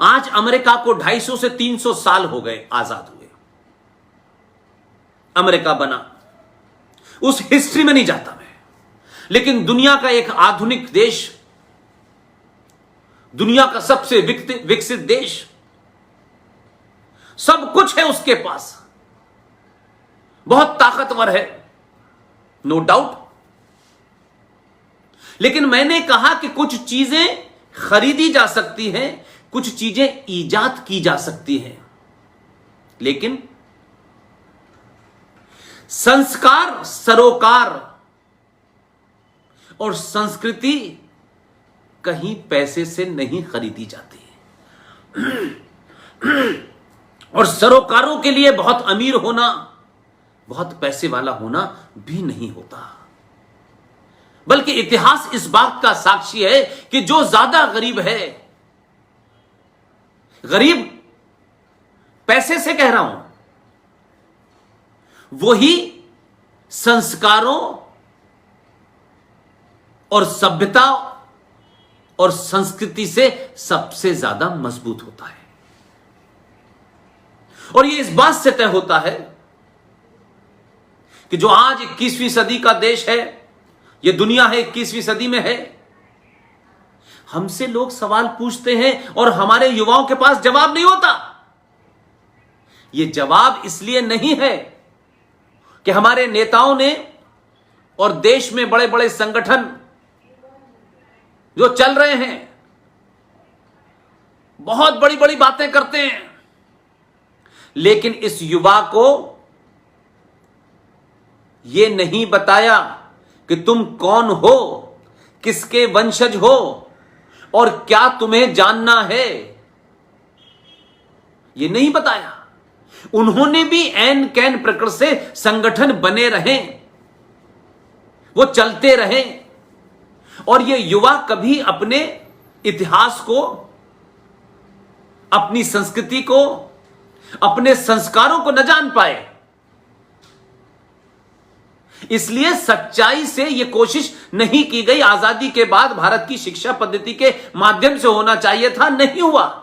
आज अमेरिका को 250 से 300 साल हो गए आजाद हुए। अमेरिका बना, उस हिस्ट्री में नहीं जाता मैं, लेकिन दुनिया का एक आधुनिक देश, दुनिया का सबसे विकसित देश, सब कुछ है उसके पास, बहुत ताकतवर है, नो डाउट। लेकिन मैंने कहा कि कुछ चीजें खरीदी जा सकती हैं, कुछ चीजें ईजाद की जा सकती हैं, लेकिन संस्कार, सरोकार और संस्कृति कहीं पैसे से नहीं खरीदी जाती है। और सरोकारों के लिए बहुत अमीर होना, बहुत पैसे वाला होना भी नहीं होता, बल्कि इतिहास इस बात का साक्षी है कि जो ज्यादा गरीब है, गरीब पैसे से कह रहा हूं, वही संस्कारों और सभ्यता और संस्कृति से सबसे ज्यादा मजबूत होता है। और यह इस बात से तय होता है कि जो आज 21वीं सदी का देश है, यह दुनिया है 21वीं सदी में है, हमसे लोग सवाल पूछते हैं और हमारे युवाओं के पास जवाब नहीं होता। यह जवाब इसलिए नहीं है कि हमारे नेताओं ने और देश में बड़े बड़े संगठन जो चल रहे हैं बहुत बड़ी बड़ी बातें करते हैं, लेकिन इस युवा को यह नहीं बताया कि तुम कौन हो, किसके वंशज हो और क्या तुम्हें जानना है, यह नहीं बताया। उन्होंने भी ऐन कैन प्रकृति से संगठन बने रहे, वो चलते रहे, और ये युवा कभी अपने इतिहास को, अपनी संस्कृति को, अपने संस्कारों को न जान पाए। इसलिए सच्चाई से यह कोशिश नहीं की गई। आजादी के बाद भारत की शिक्षा पद्धति के माध्यम से होना चाहिए था, नहीं हुआ।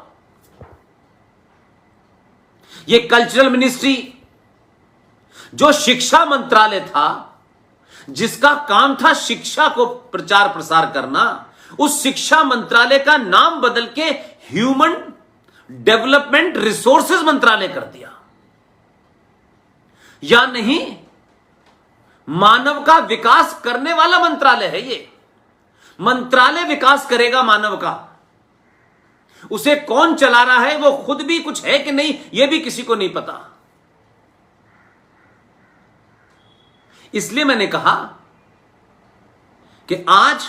यह कल्चरल मिनिस्ट्री, जो शिक्षा मंत्रालय था, जिसका काम था शिक्षा को प्रचार प्रसार करना, उस शिक्षा मंत्रालय का नाम बदल के ह्यूमन डेवलपमेंट रिसोर्सेज मंत्रालय कर दिया। या नहीं, मानव का विकास करने वाला मंत्रालय है ये। मंत्रालय विकास करेगा मानव का, उसे कौन चला रहा है, वो खुद भी कुछ है कि नहीं, यह भी किसी को नहीं पता। इसलिए मैंने कहा कि आज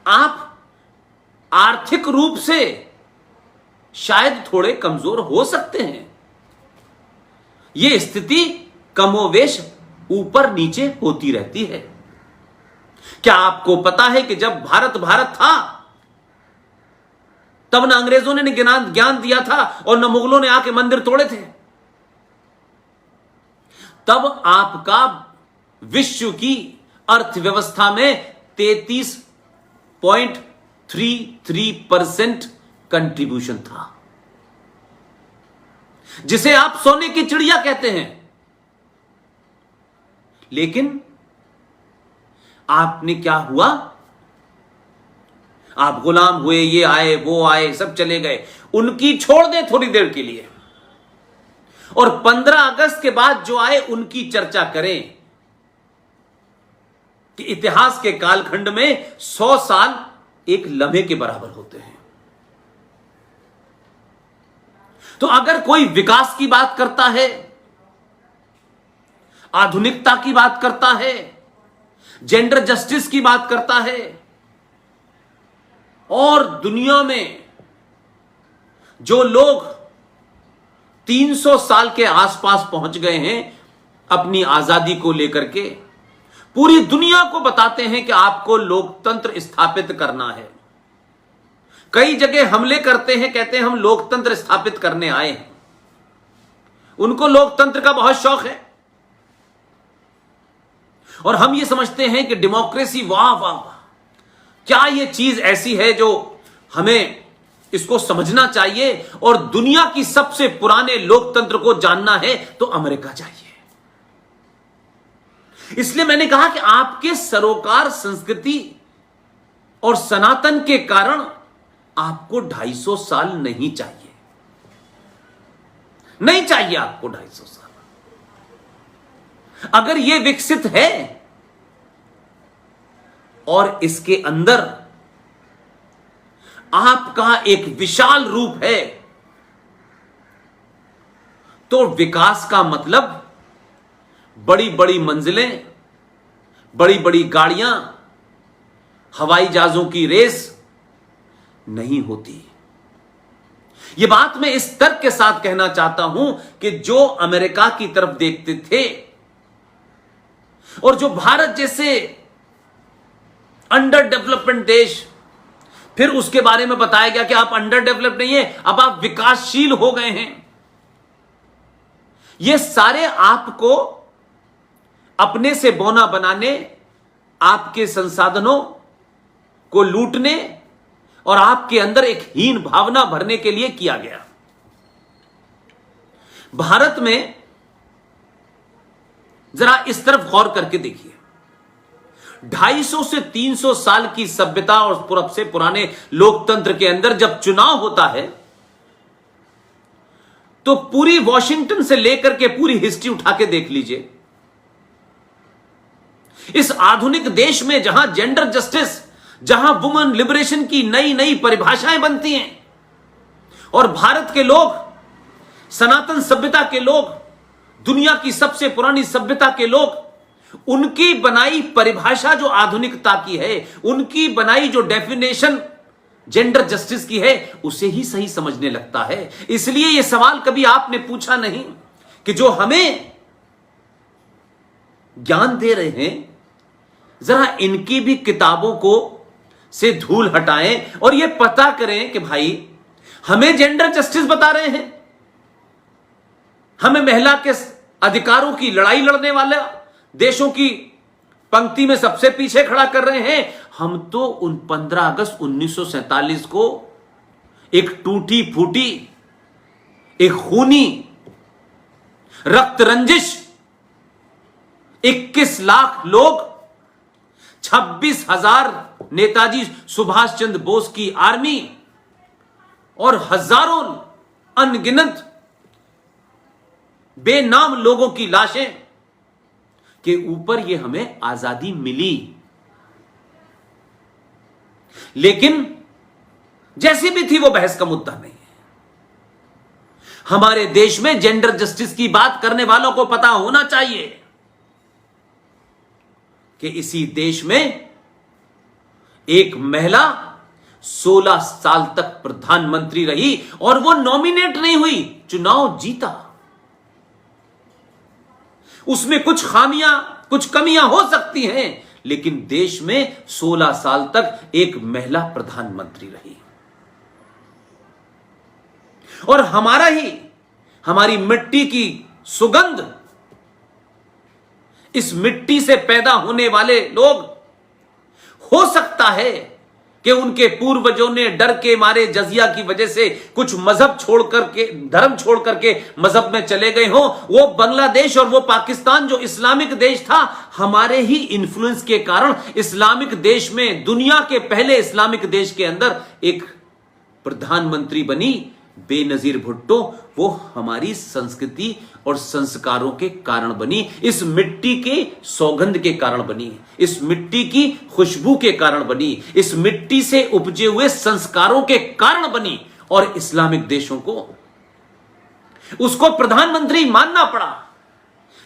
आप आर्थिक रूप से शायद थोड़े कमजोर हो सकते हैं। यह स्थिति कमोवेश ऊपर नीचे होती रहती है। क्या आपको पता है कि जब भारत था, तब न अंग्रेजों ने ज्ञान दिया था और न मुगलों ने आके मंदिर तोड़े थे। तब आपका विश्व की अर्थव्यवस्था में 33.33% कंट्रीब्यूशन था, जिसे आप सोने की चिड़िया कहते हैं। लेकिन आपने क्या हुआ, आप गुलाम हुए, ये आए वो आए, सब चले गए, उनकी छोड़ दें थोड़ी देर के लिए, और 15 अगस्त के बाद जो आए उनकी चर्चा करें कि इतिहास के कालखंड में 100 साल एक लम्हे के बराबर होते हैं। तो अगर कोई विकास की बात करता है, आधुनिकता की बात करता है, जेंडर जस्टिस की बात करता है, और दुनिया में जो लोग 300 साल के आसपास पहुंच गए हैं अपनी आजादी को लेकर के, पूरी दुनिया को बताते हैं कि आपको लोकतंत्र स्थापित करना है। कई जगह हमले करते हैं, कहते हैं हम लोकतंत्र स्थापित करने आए हैं। उनको लोकतंत्र का बहुत शौक है, और हम ये समझते हैं कि डेमोक्रेसी, वाह वाह वाह, क्या ये चीज ऐसी है जो हमें इसको समझना चाहिए और दुनिया की सबसे पुराने लोकतंत्र को जानना है तो अमेरिका चाहिए। इसलिए मैंने कहा कि आपके सरोकार संस्कृति और सनातन के कारण आपको 250 साल नहीं चाहिए, नहीं चाहिए आपको 250 साल। अगर यह विकसित है और इसके अंदर आपका एक विशाल रूप है, तो विकास का मतलब बड़ी बड़ी मंजिलें, बड़ी बड़ी गाड़ियां, हवाई जहाजों की रेस नहीं होती। यह बात मैं इस तर्क के साथ कहना चाहता हूं कि जो अमेरिका की तरफ देखते थे और जो भारत जैसे अंडर डेवलपमेंट देश, फिर उसके बारे में बताया गया कि आप अंडर डेवलप नहीं है, अब आप विकासशील हो गए हैं। ये सारे आपको अपने से बौना बनाने, आपके संसाधनों को लूटने और आपके अंदर एक हीन भावना भरने के लिए किया गया। भारत में जरा इस तरफ गौर करके देखिए, 250 से 300 साल की सभ्यता और पूरब से पुराने लोकतंत्र के अंदर जब चुनाव होता है तो पूरी वॉशिंगटन से लेकर के पूरी हिस्ट्री उठा के देख लीजिए। इस आधुनिक देश में जहां जेंडर जस्टिस, जहां वुमेन लिबरेशन की नई नई परिभाषाएं बनती हैं और भारत के लोग, सनातन सभ्यता के लोग, दुनिया की सबसे पुरानी सभ्यता के लोग, उनकी बनाई परिभाषा जो आधुनिकता की है, उनकी बनाई जो डेफिनेशन जेंडर जस्टिस की है, उसे ही सही समझने लगता है। इसलिए यह सवाल कभी आपने पूछा नहीं कि जो हमें ज्ञान दे रहे हैं, जरा इनकी भी किताबों को से धूल हटाएं और यह पता करें कि भाई हमें जेंडर जस्टिस बता रहे हैं, हमें महिला के अधिकारों की लड़ाई लड़ने वाले देशों की पंक्ति में सबसे पीछे खड़ा कर रहे हैं। हम तो उन 15 अगस्त 1947 को एक टूटी फूटी, एक खूनी, रक्त रंजिश 21 लाख लोग, 26,000 नेताजी सुभाष चंद्र बोस की आर्मी और हजारों अनगिनत बेनाम लोगों की लाशें के ऊपर यह हमें आजादी मिली। लेकिन जैसी भी थी वो बहस का मुद्दा नहीं है। हमारे देश में जेंडर जस्टिस की बात करने वालों को पता होना चाहिए कि इसी देश में एक महिला 16 साल तक प्रधानमंत्री रही और वो नॉमिनेट नहीं हुई, चुनाव जीता। उसमें कुछ खामियां, कुछ कमियां हो सकती हैं, लेकिन देश में 16 साल तक एक महिला प्रधानमंत्री रही। और हमारी मिट्टी की सुगंध, इस मिट्टी से पैदा होने वाले लोग, हो सकता है कि उनके पूर्वजों ने डर के मारे जजिया की वजह से कुछ मजहब छोड़ करके, धर्म छोड़ करके मजहब में चले गए हों। वो बांग्लादेश और वो पाकिस्तान जो इस्लामिक देश था, हमारे ही इन्फ्लुएंस के कारण इस्लामिक देश में, दुनिया के पहले इस्लामिक देश के अंदर एक प्रधानमंत्री बनी बेनजीर भुट्टो। वो हमारी संस्कृति और संस्कारों के कारण बनी, इस मिट्टी के सौगंध के कारण बनी, इस मिट्टी की खुशबू के कारण बनी, इस मिट्टी से उपजे हुए संस्कारों के कारण बनी। और इस्लामिक देशों को उसको प्रधानमंत्री मानना पड़ा।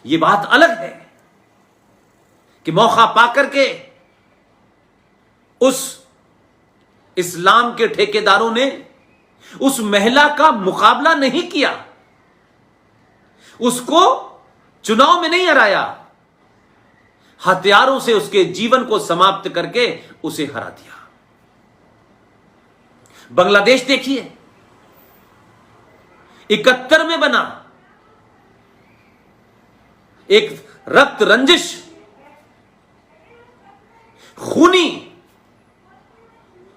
यह बात अलग है कि मौका पाकर के उस इस्लाम के ठेकेदारों ने उस महिला का मुकाबला नहीं किया, उसको चुनाव में नहीं हराया, हथियारों से उसके जीवन को समाप्त करके उसे हरा दिया। बांग्लादेश देखिए, 71 में बना एक रक्त रंजिश, खूनी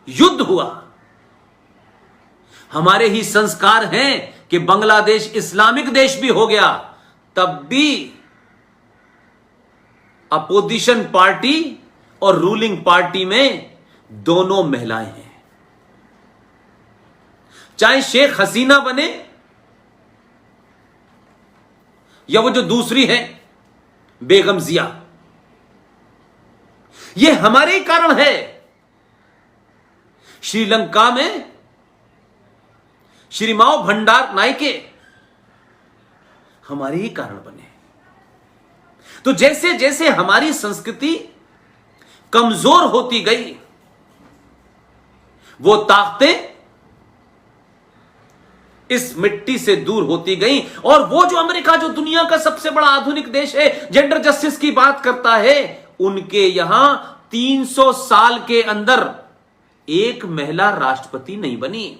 युद्ध हुआ, हमारे ही संस्कार हैं कि बांग्लादेश इस्लामिक देश भी हो गया, तब भी अपोजिशन पार्टी और रूलिंग पार्टी में दोनों महिलाएं हैं। चाहे शेख हसीना बने या वो जो दूसरी है बेगम जिया, ये हमारे ही कारण है। श्रीलंका में श्रीमाओ भंडार नायके हमारे ही कारण बने। तो जैसे जैसे हमारी संस्कृति कमजोर होती गई, वो ताकतें इस मिट्टी से दूर होती गई। और वो जो अमेरिका, जो दुनिया का सबसे बड़ा आधुनिक देश है, जेंडर जस्टिस की बात करता है, उनके यहां 300 साल के अंदर एक महिला राष्ट्रपति नहीं बनी।